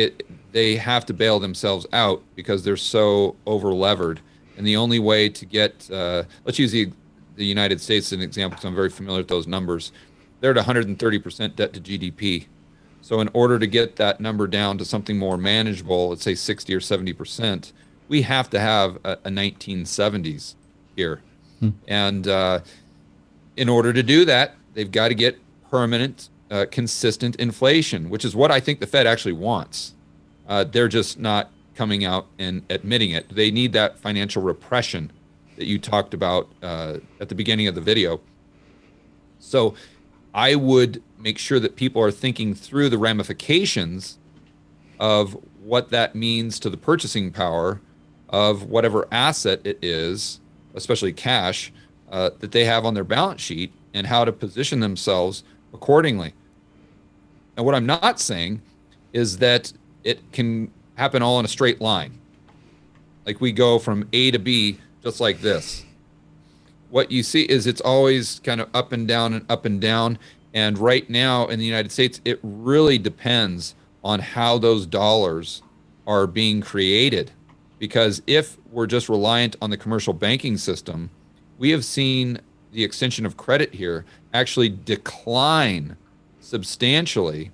they have to bail themselves out because they're so over levered. And the only way to get, let's use the United States as an example, because I'm very familiar with those numbers. They're at 130% debt to GDP. So in order to get that number down to something more manageable, let's say 60 or 70%, we have to have a 1970s here. And in order to do that, they've got to get permanent, consistent inflation, which is what I think the Fed actually wants. They're just not coming out and admitting it. They need that financial repression that you talked about at the beginning of the video. So I would make sure that people are thinking through the ramifications of what that means to the purchasing power of whatever asset it is, especially cash, that they have on their balance sheet, and how to position themselves accordingly. And what I'm not saying is that it can happen all in a straight line. Like we go from A to B just like this. What you see is it's always kind of up and down and up and down. And right now in the United States, it really depends on how those dollars are being created. Because if we're just reliant on the commercial banking system, we have seen the extension of credit here actually decline substantially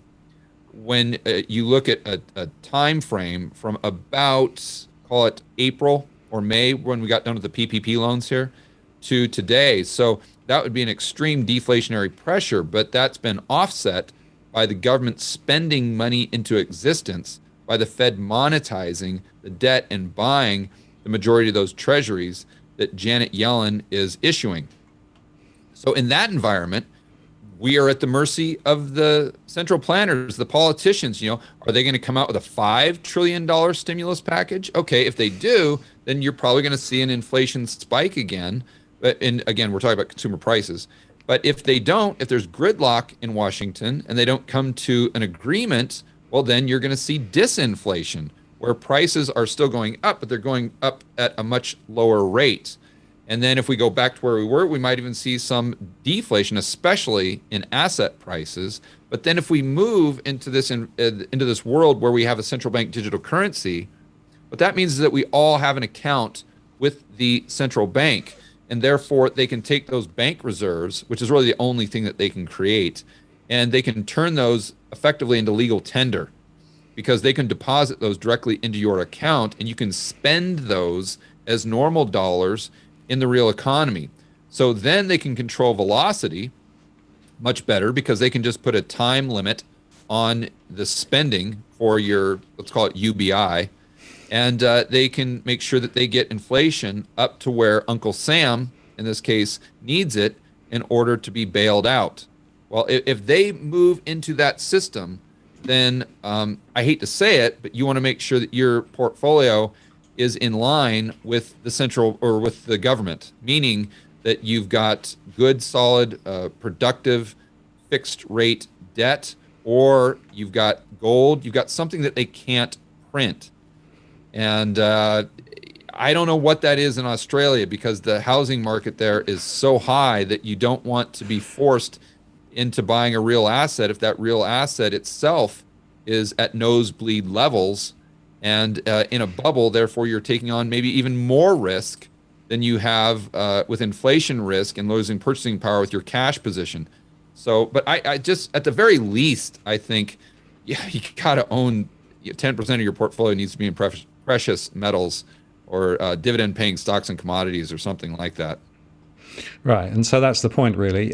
when you look at a time frame from about, call it April or May, when we got done with the PPP loans here, to today. So that would be an extreme deflationary pressure, but that's been offset by the government spending money into existence, by the Fed monetizing the debt and buying the majority of those treasuries that Janet Yellen is issuing. So in that environment, we are at the mercy of the central planners, the politicians. Are they going to come out with a $5 trillion stimulus package? Okay, if they do, then you're probably going to see an inflation spike again. And again, we're talking about consumer prices. But if they don't, if there's gridlock in Washington and they don't come to an agreement, well, then you're going to see disinflation, where prices are still going up, but they're going up at a much lower rate. And then if we go back to where we were, we might even see some deflation, especially in asset prices. But then if we move into this world where we have a central bank digital currency, what that means is that we all have an account with the central bank, and therefore they can take those bank reserves, which is really the only thing that they can create, and they can turn those effectively into legal tender, because they can deposit those directly into your account and you can spend those as normal dollars in the real economy. So then they can control velocity much better, because they can just put a time limit on the spending for your, let's call it UBI, and they can make sure that they get inflation up to where Uncle Sam, in this case, needs it in order to be bailed out. Well, if they move into that system, then I hate to say it, but you want to make sure that your portfolio is in line with the central, or with the government, meaning that you've got good, solid, productive, fixed rate debt, or you've got gold, you've got something that they can't print. And I don't know what that is in Australia, because the housing market there is so high that you don't want to be forced into buying a real asset if that real asset itself is at nosebleed levels and in a bubble. Therefore, you're taking on maybe even more risk than you have with inflation risk and losing purchasing power with your cash position. So, but I just, at the very least, I think, yeah, you got to own 10% of your portfolio needs to be in precious metals or dividend-paying stocks and commodities or something like that. Right, and so that's the point, really.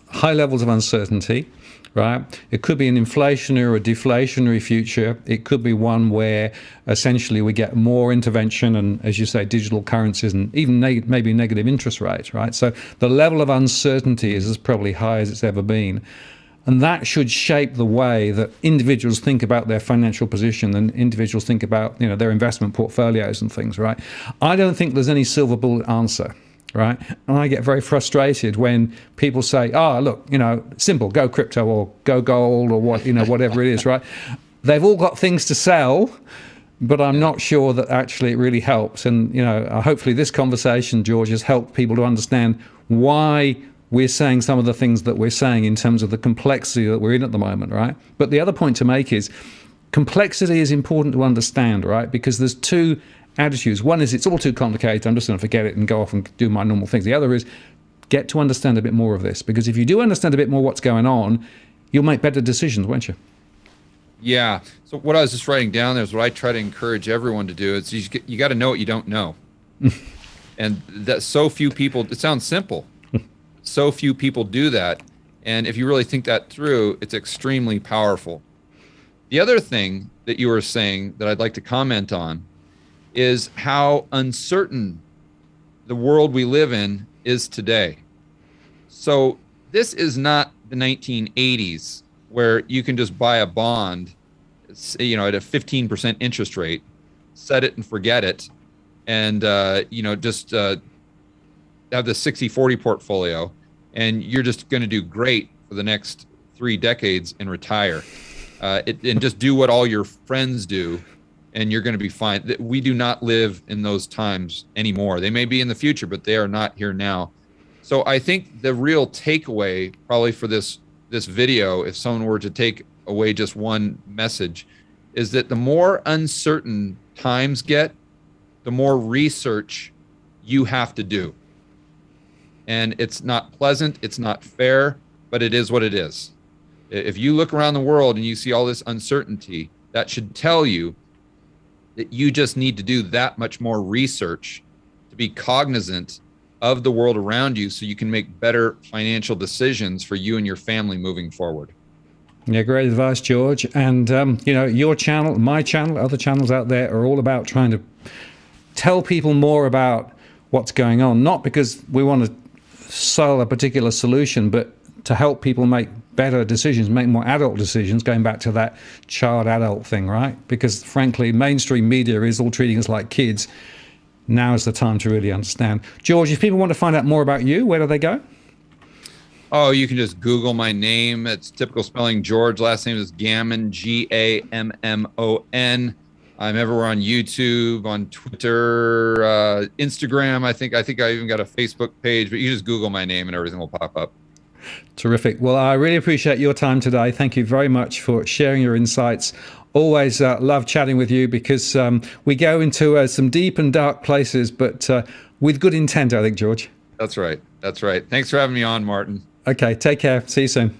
High levels of uncertainty, right? It could be an inflationary or a deflationary future. It could be one where essentially we get more intervention and, as you say, digital currencies and even maybe negative interest rates, right? So the level of uncertainty is as probably high as it's ever been. And that should shape the way that individuals think about their financial position and individuals think about, their investment portfolios and things, right? I don't think there's any silver bullet answer, right? And I get very frustrated when people say, look, simple, go crypto or go gold or whatever it is, right? They've all got things to sell, but I'm not sure that actually it really helps. And, hopefully this conversation, George, has helped people to understand why we're saying some of the things that we're saying in terms of the complexity that we're in at the moment, right? But the other point to make is complexity is important to understand, right? Because there's two attitudes. One is it's all too complicated, I'm just going to forget it and go off and do my normal things. The other is get to understand a bit more of this, because if you do understand a bit more what's going on, you'll make better decisions, won't you? Yeah. So what I was just writing down there is what I try to encourage everyone to do. Is you got to know what you don't know. And that so few people, it sounds simple. So few people do that. And if you really think that through, it's extremely powerful. The other thing that you were saying that I'd like to comment on is how uncertain the world we live in is today. So this is not the 1980s where you can just buy a bond, at a 15% interest rate, set it and forget it, and just have the 60-40 portfolio, and you're just going to do great for the next 3 decades and retire, and just do what all your friends do, and you're going to be fine. We do not live in those times anymore. They may be in the future, but they are not here now. So I think the real takeaway probably for this video, if someone were to take away just one message, is that the more uncertain times get, the more research you have to do. And it's not pleasant, it's not fair, but it is what it is. If you look around the world and you see all this uncertainty, that should tell you that you just need to do that much more research to be cognizant of the world around you so you can make better financial decisions for you and your family moving forward. Yeah, great advice, George. And, your channel, my channel, other channels out there are all about trying to tell people more about what's going on, not because we want to sell a particular solution, but to help people make better decisions, make more adult decisions, going back to that child-adult thing, right? Because frankly, mainstream media is all treating us like kids. Now is the time to really understand. George, if people want to find out more about you, where do they go? Oh, you can just Google my name. It's typical spelling George. Last name is Gammon, Gammon. I'm everywhere on YouTube, on Twitter, Instagram. I think I even got a Facebook page, but you just Google my name and everything will pop up. Terrific. Well, I really appreciate your time today. Thank you very much for sharing your insights. Always love chatting with you because we go into some deep and dark places, but with good intent, I think, George. That's right. That's right. Thanks for having me on, Martin. Okay, take care. See you soon.